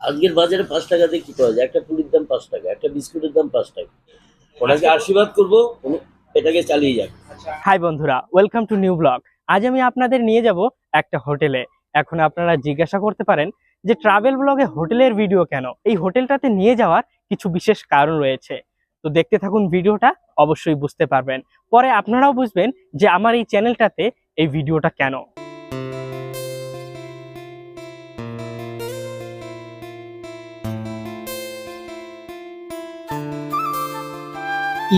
আজকের বাজারে 5 টাকা দিয়ে কি পাওয়া যায়? একটা পুলির দাম 5 টাকা, একটা বিস্কুটের দাম 5 টাকা। ওনাকে আশীর্বাদ করবো, উনি এটাকে চালিয়ে যাক। হাই বন্ধুরা, ওয়েলকাম টু নিউ ব্লগ। আজ আমি আপনাদের নিয়ে যাব একটা হোটেলে। এখন আপনারা জিজ্ঞাসা করতে পারেন যে ট্রাভেল ব্লগে হোটেলের ভিডিও কেন? এই হোটেলটাতে নিয়ে যাওয়ার কিছু বিশেষ কারণ রয়েছে। তো দেখতে থাকুন ভিডিওটা, অবশ্যই বুঝতে পারবেন। পরে আপনারাও বুঝবেন যে আমার এই চ্যানেলটাতে এই ভিডিওটা কেন।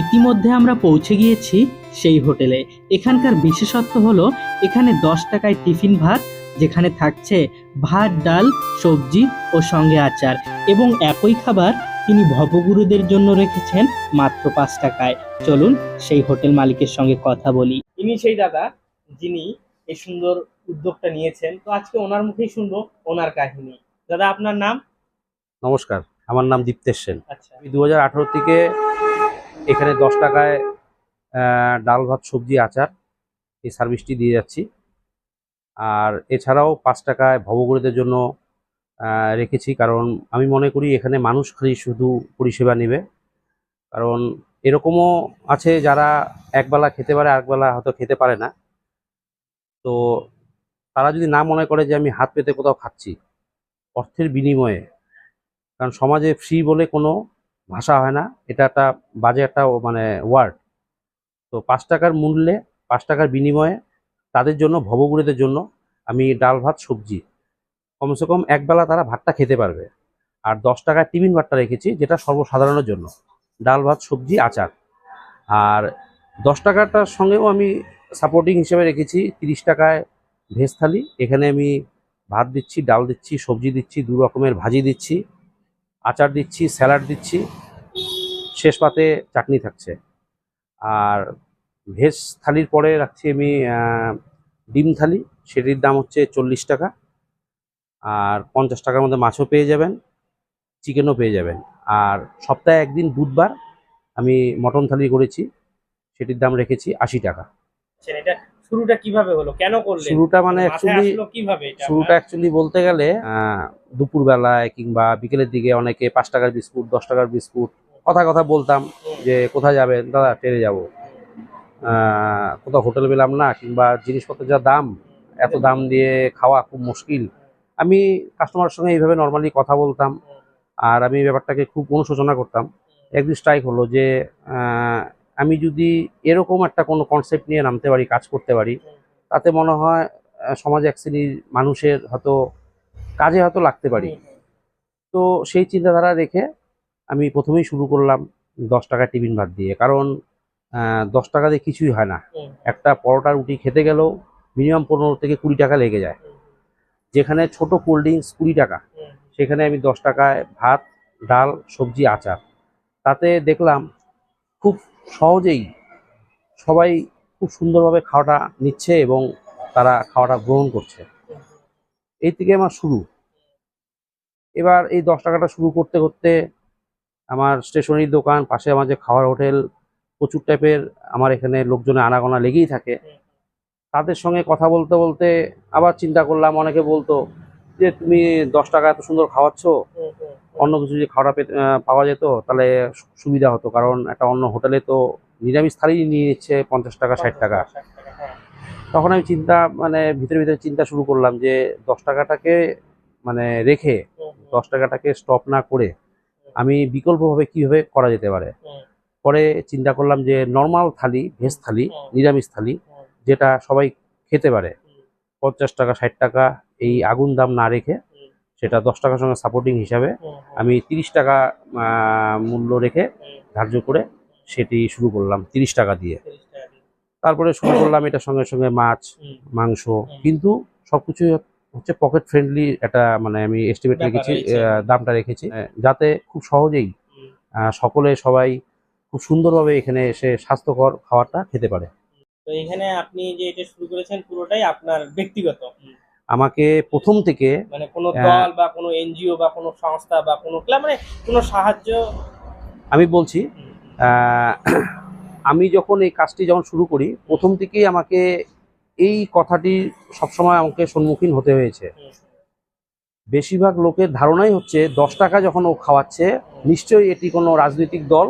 ইতিমধ্যে আমরা পৌঁছে গিয়েছি সেই হোটেলে। এখানকার বিশেষত্ব হলো এখানে 10 টাকায় টিফিন ভাত, যেখানে থাকছে ভাত, ডাল, সবজি ও সঙ্গে আচার, এবং একই খাবার তিনি ভবগুরুদের জন্য রেখেছেন মাত্র 5 টাকায়। চলুন সেই হোটেল মালিকের সঙ্গে কথা বলি। ইনি সেই দাদা যিনি এই সুন্দর উদ্যোগটা নিয়েছেন। তো আজকে ওনার মুখেই শুনবো ওনার কাহিনী। দাদা, আপনার নাম? নমস্কার, আমার নাম দীপ্তেশ সেন। আচ্ছা। আমি 2018 থেকে এখানে 10 টাকায় ডাল, ভাত, সবজি, আচার এই সার্ভিসটি দিয়ে যাচ্ছি। আর এছাড়াও 5 টাকায় ভবঘুরেদের জন্য রেখেছি, কারণ আমি মনে করি এখানে মানুষ খালি শুধু পরিষেবা নেবে। কারণ এরকমও আছে যারা একবেলা খেতে পারে, একবেলা হয়তো খেতে পারে না। তো তারা যদি না মনে করে যে আমি হাত পেতে কোথাও খাচ্ছি অর্থের বিনিময়ে, কারণ সমাজে ফ্রি বলে কোনো ভাষা হয় না, এটা একটা বাজে একটা মানে ওয়ার্ড। তো 5 টাকার মূল্যে, 5 টাকার বিনিময়ে তাদের জন্য, ভবঘুরেদের জন্য আমি ডাল, ভাত, সবজি, কমসে কম একবেলা তারা ভাতটা খেতে পারবে। আর 10 টাকার টিফিন ভাতটা রেখেছি, যেটা সর্বসাধারণের জন্য, ডাল, ভাত, সবজি, আচার। আর 10 টাকাটার সঙ্গেও আমি সাপোর্টিং হিসেবে রেখেছি 30 টাকায় ভেজ থালি। এখানে আমি ভাত দিচ্ছি, ডাল দিচ্ছি, সবজি দিচ্ছি, 2 রকমের ভাজি দিচ্ছি, আচার দিচ্ছি, স্যালাড দিচ্ছি, শেষ পাতে চাটনি থাকছে। আর ভেজ থালির পরে রাখছি আমি ডিম থালি, সেটির দাম হচ্ছে 40 টাকা। আর 50 টাকার মধ্যে মাছও পেয়ে যাবেন, চিকেনও পেয়ে যাবেন। আর সপ্তাহে একদিন বুধবার আমি মটন থালি করেছি, সেটির দাম রেখেছি 80 টাকা। এটা শুরুটা কিভাবে হলো, কেন করলেন? শুরুটা মানে মাথায় আসলো কিভাবে এটা শুরুটা অ্যাকচুয়ালি বলতে গেলে দুপুরবেলায় কিংবা বিকেলের দিকে অনেকে 5 টাকার বিস্কুট, 10 টাকার বিস্কুট কথা কথা বলতাম যে কোথায় যাবেন দাদা, ট্রেনে যাব, কোথাও হোটেল পেলাম না, কিংবা জিনিসপত্রের যা দাম, এত দাম দিয়ে খাওয়া খুব মুশকিল। আমি কাস্টমারের সঙ্গে এইভাবে নর্মালি কথা বলতাম, আর আমি ব্যাপারটাকে খুব অনুশোচনা করতাম। একদিন স্ট্রাইক হলো যে আমি যদি এরকম একটা কোনো কনসেপ্ট নিয়ে নামতে পারি, কাজ করতে পারি, তাতে মনে হয় সমাজে এক শ্রেণীর মানুষের হয়তো কাজে হয়তো লাগতে পারি। তো সেই চিন্তাধারা রেখে আমি প্রথমেই শুরু করলাম 10 টাকা টিফিন ভাত দিয়ে। কারণ 10 টাকা দিয়ে কিছুই হয় না। একটা পরোটা রুটি খেতে গেলেও মিনিমাম 15 থেকে 20 টাকা লেগে যায়। যেখানে ছোট কোল্ড ড্রিঙ্কস 20 টাকা, সেখানে আমি 10 টাকায় ভাত, ডাল, সবজি, আচার, তাতে দেখলাম খুব সহজেই সবাই খুব সুন্দরভাবে খাওয়াটা নিচ্ছে এবং তারা খাওয়াটা গ্রহণ করছে। এই থেকে আমার শুরু। এবার এই 10 টাকাটা শুরু করতে করতে আমার স্টেশনারি দোকান, পাশে আমার যে খাওয়ার হোটেল, প্রচুর টাইপের আমার এখানে লোকজনের আনাগোনা লেগেই থাকে। তাদের সঙ্গে কথা বলতে বলতে আবার চিন্তা করলাম, অনেকে বলতো যে তুমি 10 টাকা এত সুন্দর খাওয়াচ্ছ, অন্য কিছু যদি খাওয়াটা পাওয়া যেত তাহলে সুবিধা হতো। কারণ একটা অন্য হোটেলে তো নিরামিষ থালি নিয়ে নিচ্ছে 50 টাকা, 60 টাকা। তখন আমি মানে ভিতরে ভিতরে চিন্তা শুরু করলাম যে 10 টাকাটাকে মানে রেখে, 10 টাকাটাকে স্টপ না করে আমি বিকল্পভাবে কিভাবে করা যেতে পারে। পরে চিন্তা করলাম যে নর্মাল থালি, ভেজ থালি, নিরামিষ থালি, যেটা সবাই খেতে পারে, 50 টাকা, 60 টাকা এই আগুন দাম না রেখে, সেটা 10 টাকার সঙ্গে সাপোর্টিং হিসাবে আমি 30 টাকা মূল্য রেখে ধার্য করে সেটি শুরু করলাম 30 টাকা দিয়ে। তারপরে শুরু করলাম এটার সঙ্গে সঙ্গে মাছ, মাংস, কিন্তু সবকিছুই হচ্ছে পকেট ফ্রেন্ডলি একটা মানে আমি এস্টিমেট রেখেছি, দামটা রেখেছি, যাতে খুব সহজেই সকলে সবাই খুব সুন্দরভাবে এখানে এসে স্বাস্থ্যকর খাবারটা খেতে পারে। তো এখানে আপনি যে এটা শুরু করেছেন পুরোটাই আপনার ব্যক্তিগত? আমাকে প্রথম থেকে মানে কোনো দল বা কোনো এনজিও বা কোনো সংস্থা বা কোনো ক্লাব, মানে কোনো সাহায্য? আমি বলছি, আমি যখন এই কাজটি যখন শুরু করি, প্রথম থেকেই আমাকে এই কথাটি সবসময় আমাকে সম্মুখীন হতে হয়েছে বেশিরভাগ লোকের ধারণাই হচ্ছে 10 টাকা যখন ও খাওয়াচ্ছে নিশ্চয়ই এটি কোনো রাজনৈতিক দল,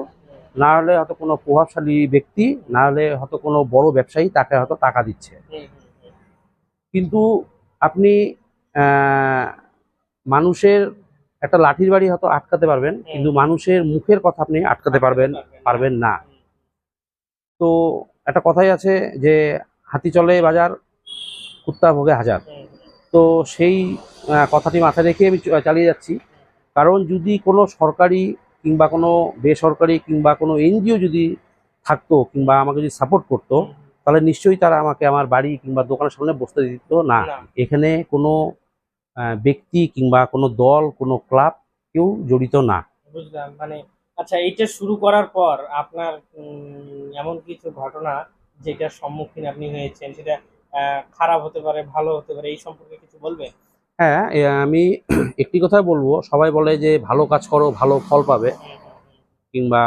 না হলে হয়তো কোনো প্রভাবশালী ব্যক্তি, না হলে হয়তো কোনো বড় ব্যবসায়ী তাকে হয়তো টাকা দিচ্ছে। কিন্তু আপনি মানুষের একটা লাঠির বাড়ি হয়তো আটকাতে পারবেন, কিন্তু মানুষের মুখের কথা আপনি আটকাতে পারবেন না। তো একটা কথাই আছে যে হাতি চলে বাজার, কুত্তা ভোগে হাজার। তো সেই কথাটি মাথায় রেখে আমি চালিয়ে যাচ্ছি। কারণ যদি কোনো সরকারি কিংবা কোনো বেসরকারি কিংবা কোনো এনজিও যদি থাকতো কিংবা আমাকে যদি সাপোর্ট করতো, তাহলে নিশ্চয়ই তারা আমাকে আমার বাড়ি কিংবা দোকানের সামনে বসতে দিত না। এখানে কোনো ব্যক্তি কিংবা কোনো দল, কোনো ক্লাব কেউ জড়িত না। বুঝলাম। মানে আচ্ছা, এইটা শুরু করার পর আপনার এমন কিছু ঘটনা যেটার সম্মুখীন আপনি হয়েছেন, সেটা খারাপ হতে পারে, ভালো হতে পারে, এই সম্পর্কে কিছু বলবেন? হ্যাঁ, আমি একটি কথা বলবো, সবাই বলে যে ভালো কাজ করো ভালো ফল পাবে, কিংবা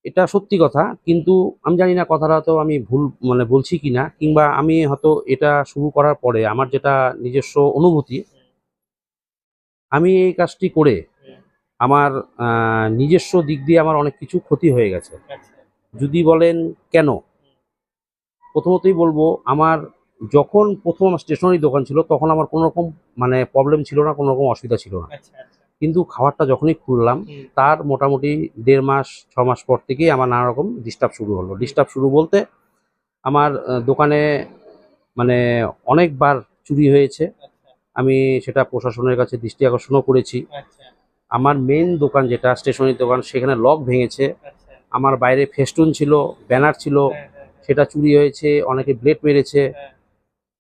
এটা সত্যি কথা, কিন্তু আমি জানি না কথাটা তো আমি ভুল মানে বলছি কিনা, কিংবা আমি হয়তো এটা শুরু করার পরে আমার যেটা নিজস্ব অনুভূতি, আমি এই কাজটি করে আমার নিজস্ব দিক দিয়ে আমার অনেক কিছু ক্ষতি হয়ে গেছে। যদি বলেন কেন, প্রথমতই বলবো আমার যখন প্রথম আমার স্টেশনারি দোকান ছিল তখন আমার কোনো রকম মানে প্রবলেম ছিল না, কোনো রকম অসুবিধা ছিল না। কিন্তু খাবারটা যখনই খুললাম তার মোটামুটি 1.5 মাস 6 মাস পর থেকেই আমার নানা রকম ডিস্টার্ব শুরু হলো। ডিস্টার্ব শুরু বলতে আমার দোকানে মানে অনেকবার চুরি হয়েছে। আমি সেটা প্রশাসনের কাছে দৃষ্টি আকর্ষণও করেছি। আমার মেন দোকান যেটা স্টেশনারি দোকান, সেখানে লক ভেঙেছে। আমার বাইরে ফেস্টুন ছিল, ব্যানার ছিল, সেটা চুরি হয়েছে। অনেকে ব্লেড মেরেছে,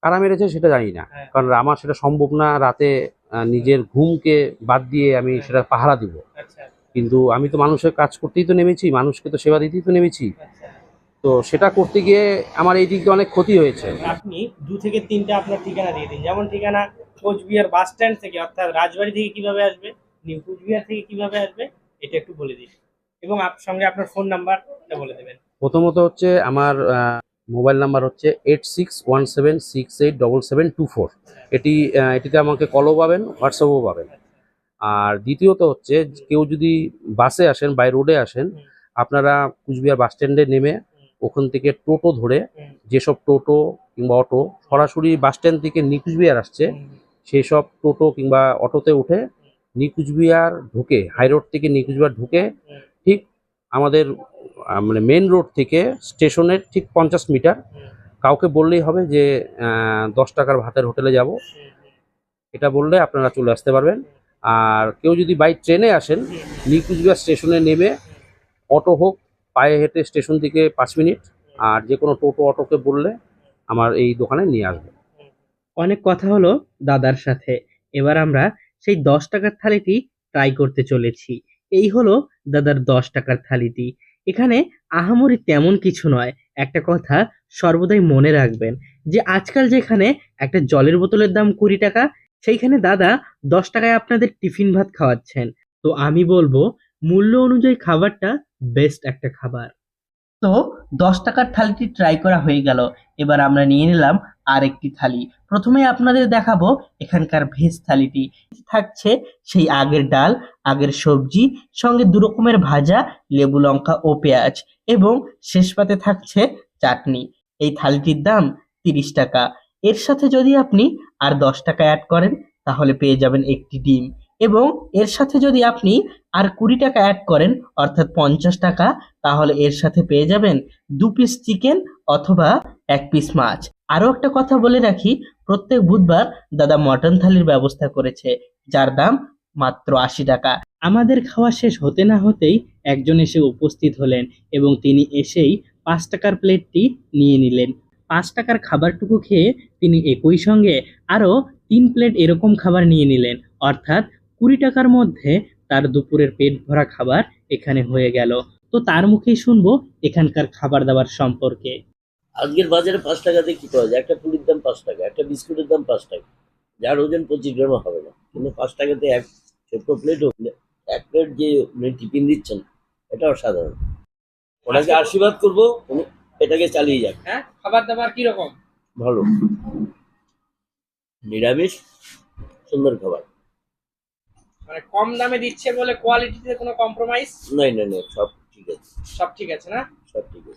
কারা মেরেছে সেটা জানি না, কারণ আমার সেটা সম্ভব না রাতে নিজের ঘুমকে বাদ দিয়ে আমি সেটা পাহারা দিব। কিন্তু আমি তো মানুষের কাজ করতেই তো নেমেছি, মানুষকে তো সেবা দিতেই তো নেমেছি। তো সেটা করতে গিয়ে আমার এই দিক দিয়ে অনেক ক্ষতি হয়েছে। আপনি 2 থেকে 3টা আপনার ঠিকানা দিয়ে দিন। যেমন ঠিকানা কোচবিহার বাস স্ট্যান্ড থেকে, অর্থাৎ রাজবাড়ি থেকে কিভাবে আসবে, নিউ কোচবিহার থেকে কিভাবে আসবে, এটা একটু বলে দিন, এবং সঙ্গে আপনার ফোন নাম্বারটা বলে দেবেন। প্রথমত হচ্ছে আমার মোবাইল নাম্বার হচ্ছে 8617687724। এটিতে আমাকে কলও পাবেন, হোয়াটসঅ্যাপও পাবেন। আর দ্বিতীয়ত হচ্ছে কেউ যদি বাসে আসেন, বাই রোডে আসেন, আপনারা কুচবিহার বাস স্ট্যান্ডে নেমে ওখান থেকে টোটো ধরে, যেসব টোটো কিংবা অটো সরাসরি বাস স্ট্যান্ড থেকে নিউ কুচবিহার আসছে, সেই সব টোটো কিংবা অটোতে উঠে নিউ কুচবিহার ঢুকে, হাই রোড থেকে নিউ কুচবিহার ঢুকে ঠিক আমাদের মানে মেন রোড থেকে স্টেশনের ঠিক 50 মিটার কাউকে বললেই হবে যে 10 টাকার ভাতের হোটেলে যাব, এটা বললে আপনারা চলে আসতে পারবেন। আর কেউ যদি বাই ট্রেনে আসেন, নিউ কুচবিহার স্টেশনে নেমে অটো হোক, পায়ে হেঁটে স্টেশন থেকে 5 মিনিট, আর যে কোনো টোটো অটোকে বললে আমার এই দোকানে নিয়ে আসবে। অনেক কথা হলো দাদার সাথে। এবার আমরা সেই 10 টাকার থালিটি ট্রাই করতে চলেছি। এই হলো দাদার 10 টাকার থালিটি। এখানে আহামরি তেমন কিছু নয়। একটা কথা সর্বদাই মনে রাখবেন যে আজকাল যেখানে একটা জলের বোতলের দাম 20 টাকা, সেইখানে দাদা 10 টাকায় আপনাদের টিফিন ভাত খাওয়াচ্ছেন। তো আমি বলবো মূল্য অনুযায়ী খাবারটা বেস্ট একটা খাবার। তো 10 টাকার থালিটি ট্রাই করা হয়ে গেল। এবার আমরা নিয়ে নিলাম আরেকটি থালি। প্রথমে আপনাদের দেখাবো এখানকার ভেজ থালিটি। থাকছে সেই আগের ডাল, আগের সবজি, সঙ্গে 2 রকমের ভাজা, লেবু লঙ্কা ও পেঁয়াজ, এবং শেষ পাতে থাকছে চাটনি। এই থালিটির দাম 30 টাকা। এর সাথে যদি আপনি আর 10 টাকা অ্যাড করেন তাহলে পেয়ে যাবেন একটি ডিম, এবং এর সাথে যদি আপনি আর 20 টাকা অ্যাড করেন অর্থাৎ 50 টাকা, তাহলে এর সাথে পেয়ে যাবেন 2 পিস চিকেন অথবা 1 পিস মাছ। আরো একটা কথা বলে রাখি, প্রত্যেক বুধবার দাদা মটন থালির ব্যবস্থা করেছে, যার দাম মাত্র 80 টাকা। আমাদের খাওয়া শেষ হতে না হতেই একজন এসে উপস্থিত হলেন, এবং তিনি এসেই 5 টাকার প্লেটটি নিয়ে নিলেন। 5 টাকার খাবারটুকু খেয়ে তিনি একই সঙ্গে আরো 3 প্লেট এরকম খাবার নিয়ে নিলেন, অর্থাৎ 20 টাকার মধ্যে তার দুপুরের পেট ভরা খাবার এখানে হয়ে গেল। তো তার মুখেই শুনবো এখানকার খাবার দাবার সম্পর্কে। আজকের বাজারে 5 টাকাতে কি পাওয়া যায়? একটা পুরির দাম 5 টাকা, একটা বিস্কুটের দাম 5 টাকা, যার ওজন 25 গ্রামও হবে না, কিন্তু 5 টাকাতে এক ছোট্ট প্লেট, এক প্লেট যে টিফিন দিচ্ছেন, এটা অসাধারণ। ওনাকে আশীর্বাদ করবো, উনি এটাকে চালিয়ে যান। হ্যাঁ, খাবার দাবার কিরকম? ভালো, নিরামিষ, সুন্দর খাবার। মানে কম দামে দিচ্ছে বলে কোয়ালিটিতে কোনো কম্প্রোমাইজ? নাই নাই নাই, সব ঠিক আছে, সব ঠিক আছে না? সব ঠিক আছে।